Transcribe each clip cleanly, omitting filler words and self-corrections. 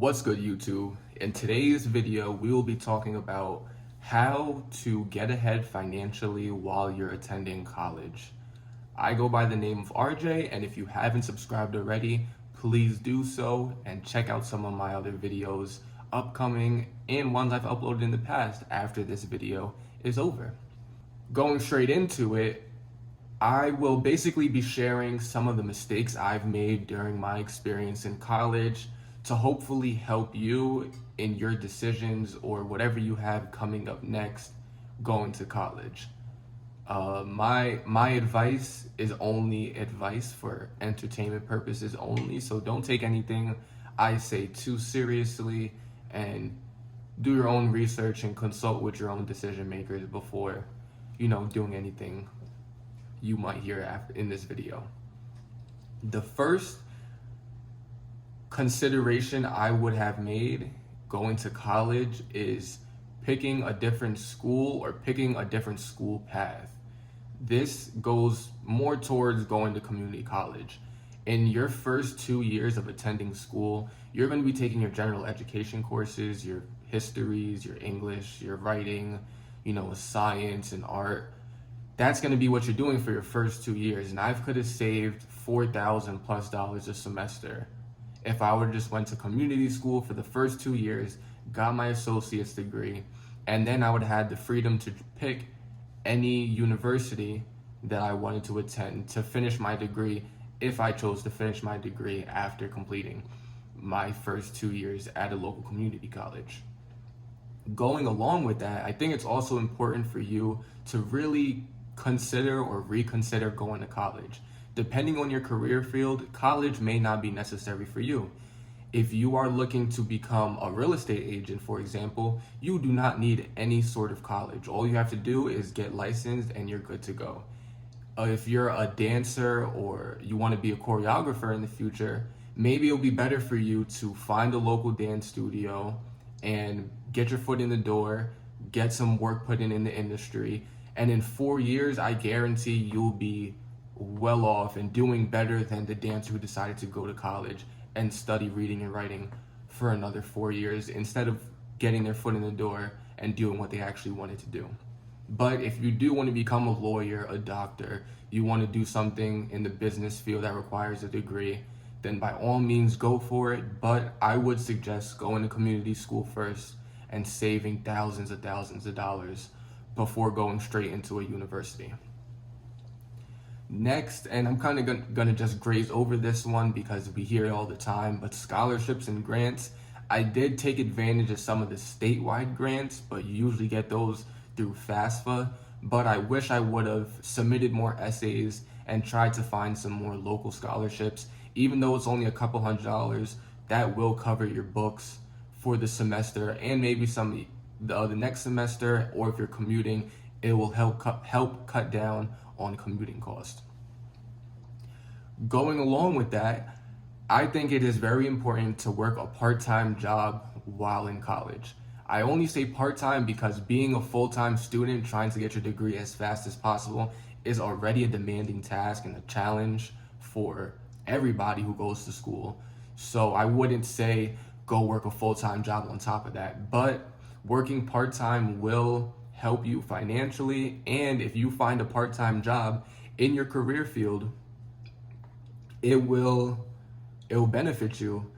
What's good, YouTube? In today's video, we will be talking about how to get ahead financially while you're attending college. I go by the name of RJ, and if you haven't subscribed already, please do so and check out some of my other videos upcoming and ones I've uploaded in the past after this video is over. Going straight into it, I will basically be sharing some of the mistakes I've made during my experience in college to hopefully help you in your decisions or whatever you have coming up next going to college. My advice is only advice for entertainment purposes only, so don't take anything I say too seriously, and do your own research and consult with your own decision makers before, doing anything you might hear after in this video. The first consideration I would have made going to college is picking a different school or picking a different school path. This goes more towards going to community college. In your first 2 years of attending school, you're going to be taking your general education courses, your histories, your English, your writing, science and art. That's going to be what you're doing for your first 2 years. And I could have saved $4,000+ a semester if I would have just went to community school for the first 2 years, got my associate's degree, and then I would have had the freedom to pick any university that I wanted to attend to finish my degree if I chose to finish my degree after completing my first 2 years at a local community college. Going along with that, I think it's also important for you to really consider or reconsider going to college. Depending on your career field, college may not be necessary for you. If you are looking to become a real estate agent, for example, you do not need any sort of college. All you have to do is get licensed and you're good to go. If you're a dancer or you want to be a choreographer in the future, maybe it'll be better for you to find a local dance studio and get your foot in the door, get some work put in the industry, and in 4 years, I guarantee you'll be well off and doing better than the dancer who decided to go to college and study reading and writing for another 4 years instead of getting their foot in the door and doing what they actually wanted to do. But if you do want to become a lawyer, a doctor, you want to do something in the business field that requires a degree, then by all means go for it. But I would suggest going to community school first and saving thousands of dollars before going straight into a university. Next, and I'm kind of gonna just graze over this one because we hear it all the time, but scholarships and grants. I did take advantage of some of the statewide grants, but you usually get those through FAFSA. But I wish I would have submitted more essays and tried to find some more local scholarships. Even though it's only a couple $100, that will cover your books for the semester and maybe the next semester, or if you're commuting, it will help cut down on commuting cost. Going along with that, I think it is very important to work a part-time job while in college. I only say part-time because being a full-time student trying to get your degree as fast as possible is already a demanding task and a challenge for everybody who goes to school. So I wouldn't say go work a full-time job on top of that, but working part-time will help you financially, and if you find a part-time job in your career field, it will benefit you.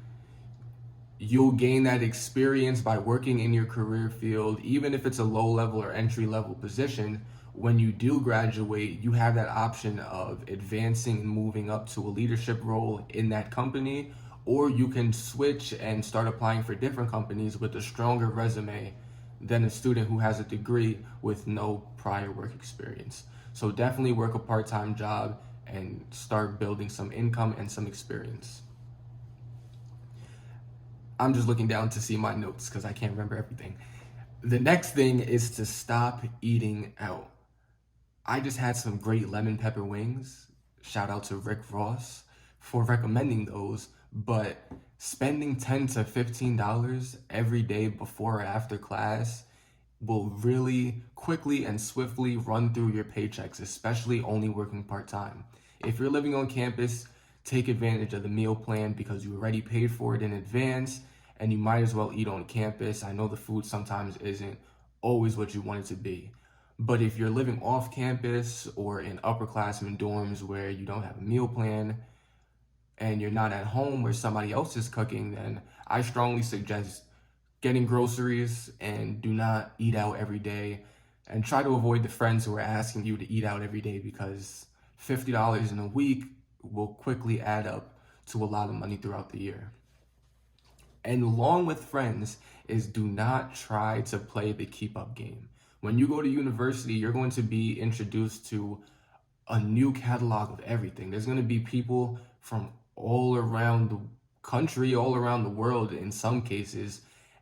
You'll gain that experience by working in your career field, even if it's a low-level or entry-level position. When you do graduate, you have that option of advancing and moving up to a leadership role in that company, or you can switch and start applying for different companies with a stronger resume than a student who has a degree with no prior work experience. So definitely work a part-time job and start building some income and some experience. I'm just looking down to see my notes because I can't remember everything. The next thing is to stop eating out. I just had some great lemon pepper wings. Shout out to Rick Ross for recommending those, but spending $10 to $15 every day before or after class will really quickly and swiftly run through your paychecks, especially only working part-time. If you're living on campus, take advantage of the meal plan because you already paid for it in advance and you might as well eat on campus. I know the food sometimes isn't always what you want it to be. But if you're living off campus or in upperclassmen dorms where you don't have a meal plan and you're not at home where somebody else is cooking, then I strongly suggest getting groceries and do not eat out every day, and try to avoid the friends who are asking you to eat out every day, because $50 in a week will quickly add up to a lot of money throughout the year. And along with friends is, do not try to play the keep up game. When you go to university, you're going to be introduced to a new catalog of everything. There's going to be people from all around the country, all around the world in some cases.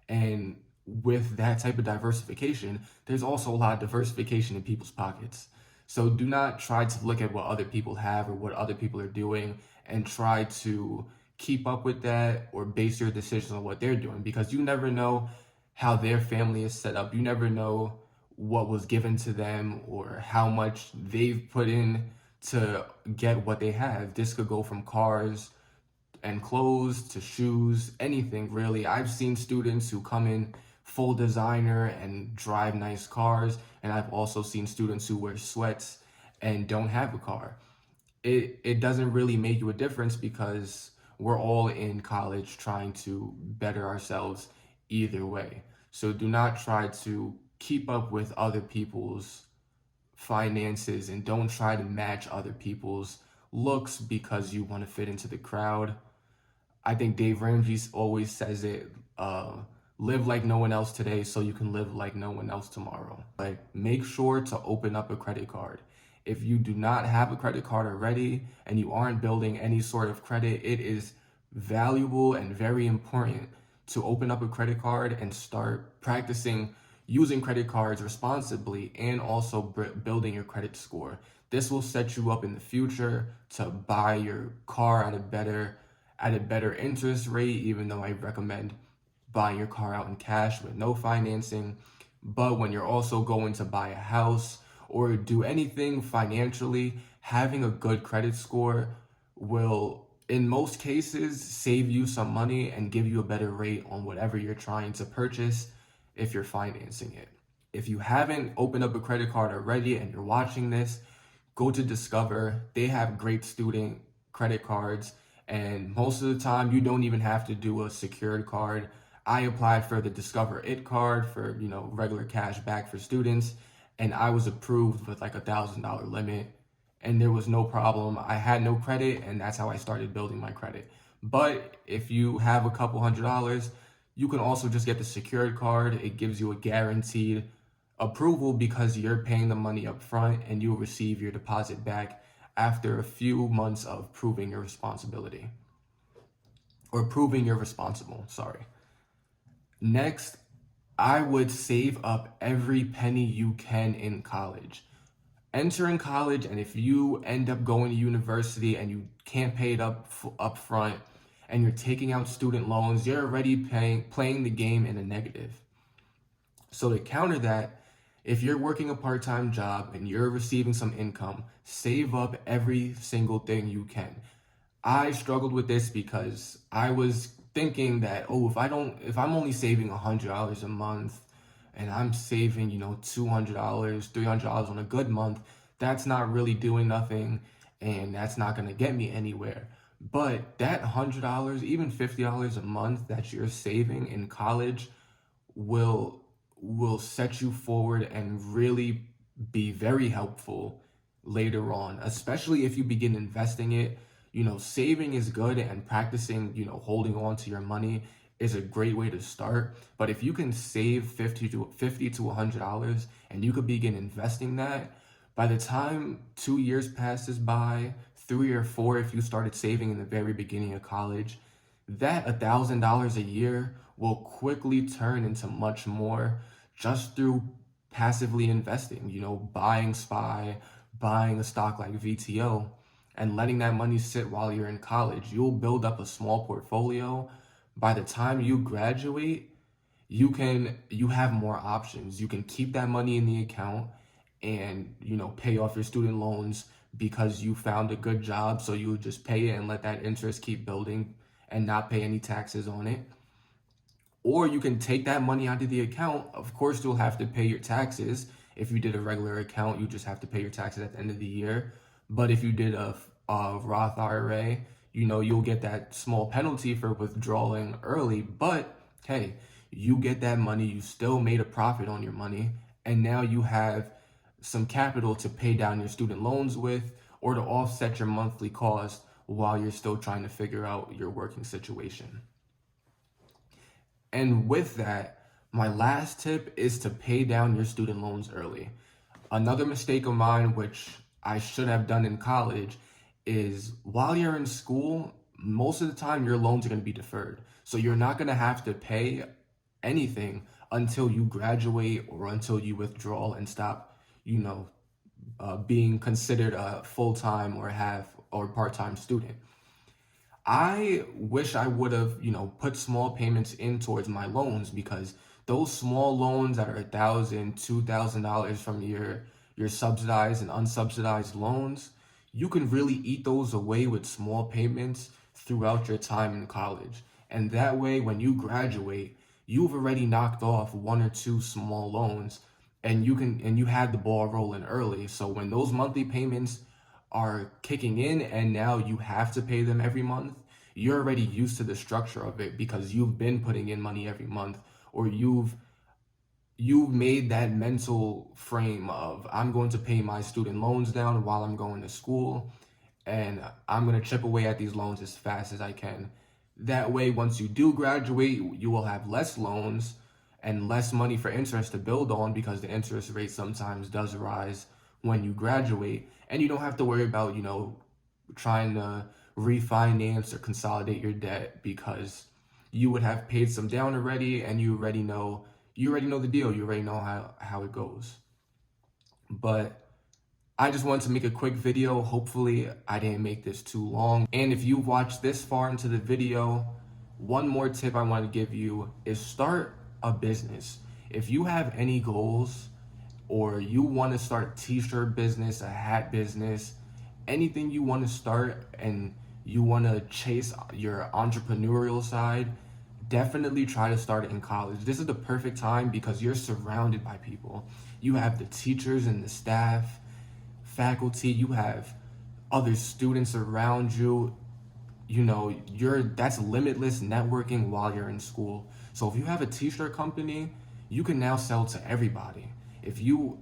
And with that type of diversification, there's also a lot of diversification in people's pockets. So do not try to look at what other people have or what other people are doing and try to keep up with that or base your decisions on what they're doing, because you never know how their family is set up. You never know what was given to them or how much they've put in to get what they have. This could go from cars and clothes to shoes, anything really. I've seen students who come in full designer and drive nice cars, and I've also seen students who wear sweats and don't have a car. It doesn't really make you a difference, because we're all in college trying to better ourselves either way. So do not try to keep up with other people's finances, and don't try to match other people's looks because you want to fit into the crowd. I think Dave Ramsey always says it, live like no one else today so you can live like no one else tomorrow. But make sure to open up a credit card. If you do not have a credit card already and you aren't building any sort of credit, it is valuable and very important to open up a credit card and start practicing using credit cards responsibly, and also building your credit score. This will set you up in the future to buy your car at a better interest rate, even though I recommend buying your car out in cash with no financing. But when you're also going to buy a house or do anything financially, having a good credit score will, in most cases, save you some money and give you a better rate on whatever you're trying to purchase if you're financing it. If you haven't opened up a credit card already and you're watching this, go to Discover. They have great student credit cards, and most of the time you don't even have to do a secured card. I applied for the Discover It card for, regular cash back for students, and I was approved with like $1,000 limit, and there was no problem. I had no credit, and that's how I started building my credit. But if you have a couple $100s, you can also just get the secured card. It gives you a guaranteed approval because you're paying the money up front, and you'll receive your deposit back after a few months of proving your responsibility, or proving you're responsible, sorry. Next, I would save up every penny you can in college. Entering college, and if you end up going to university and you can't pay it up front, and you're taking out student loans, you're already playing the game in a negative. So to counter that, if you're working a part-time job and you're receiving some income, save up every single thing you can. I struggled with this because I was thinking that, if I'm only saving $100 a month and I'm saving, $200, $300 on a good month, that's not really doing nothing, and that's not going to get me anywhere. But that $100, even $50 a month that you're saving in college will set you forward and really be very helpful later on, especially if you begin investing it. Saving is good, and practicing, holding on to your money is a great way to start. But if you can save $50 to $100 and you could begin investing that, by the time 2 years passes by, 3 or 4, if you started saving in the very beginning of college, that $1,000 a year will quickly turn into much more just through passively investing, buying SPY, buying a stock like VTO, and letting that money sit while you're in college. You'll build up a small portfolio. By the time you graduate, you have more options. You can keep that money in the account and, pay off your student loans because you found a good job. So you just pay it and let that interest keep building and not pay any taxes on it. Or you can take that money out of the account. Of course, you'll have to pay your taxes. If you did a regular account, you just have to pay your taxes at the end of the year. But if you did a Roth IRA, you'll get that small penalty for withdrawing early. But hey, you get that money, you still made a profit on your money, and now you have some capital to pay down your student loans with or to offset your monthly cost while you're still trying to figure out your working situation. And with that, my last tip is to pay down your student loans early. Another mistake of mine, which I should have done in college, is while you're in school, most of the time your loans are going to be deferred. So you're not going to have to pay anything until you graduate or until you withdraw and stop, being considered a full-time or part-time student. I wish I would have, put small payments in towards my loans, because those small loans that are $1,000, $2,000 from your subsidized and unsubsidized loans, you can really eat those away with small payments throughout your time in college. And that way, when you graduate, you've already knocked off one or two small loans, and you had the ball rolling early. So when those monthly payments are kicking in and now you have to pay them every month, you're already used to the structure of it because you've been putting in money every month, or you've made that mental frame of, I'm going to pay my student loans down while I'm going to school, and I'm going to chip away at these loans as fast as I can. That way, once you do graduate, you will have less loans and less money for interest to build on, because the interest rate sometimes does rise when you graduate, and you don't have to worry about, trying to refinance or consolidate your debt, because you would have paid some down already, and you already know the deal. You already know how it goes. But I just wanted to make a quick video. Hopefully I didn't make this too long. And if you watched this far into the video, one more tip I want to give you is start a business. If you have any goals, or you want to start a t-shirt business, a hat business, anything you want to start, and you want to chase your entrepreneurial side, definitely try to start it in college. This is the perfect time because you're surrounded by people. You have the teachers and the staff, faculty, you have other students around you. That's limitless networking while you're in school. So if you have a t-shirt company, you can now sell to everybody.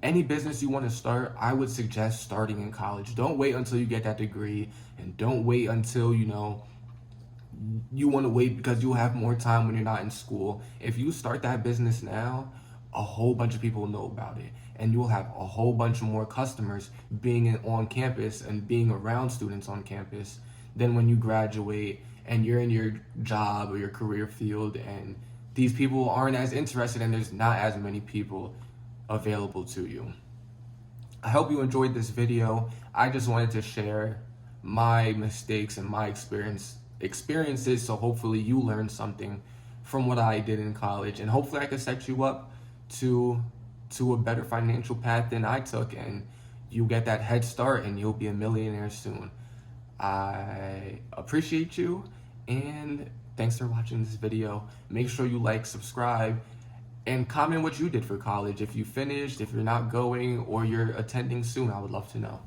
Any business you want to start, I would suggest starting in college. Don't wait until you get that degree, and don't wait until, you want to wait because you'll have more time when you're not in school. If you start that business now, a whole bunch of people will know about it, and you'll have a whole bunch more customers being on campus and being around students on campus than when you graduate and you're in your job or your career field and these people aren't as interested and there's not as many people available to you. I hope you enjoyed this video. I just wanted to share my mistakes and my experiences, so hopefully you learned something from what I did in college, and hopefully I could set you up to a better financial path than I took, and you get that head start and you'll be a millionaire soon. I appreciate you, and thanks for watching this video. Make sure you like, subscribe, and comment what you did for college. If you finished, if you're not going, or you're attending soon, I would love to know.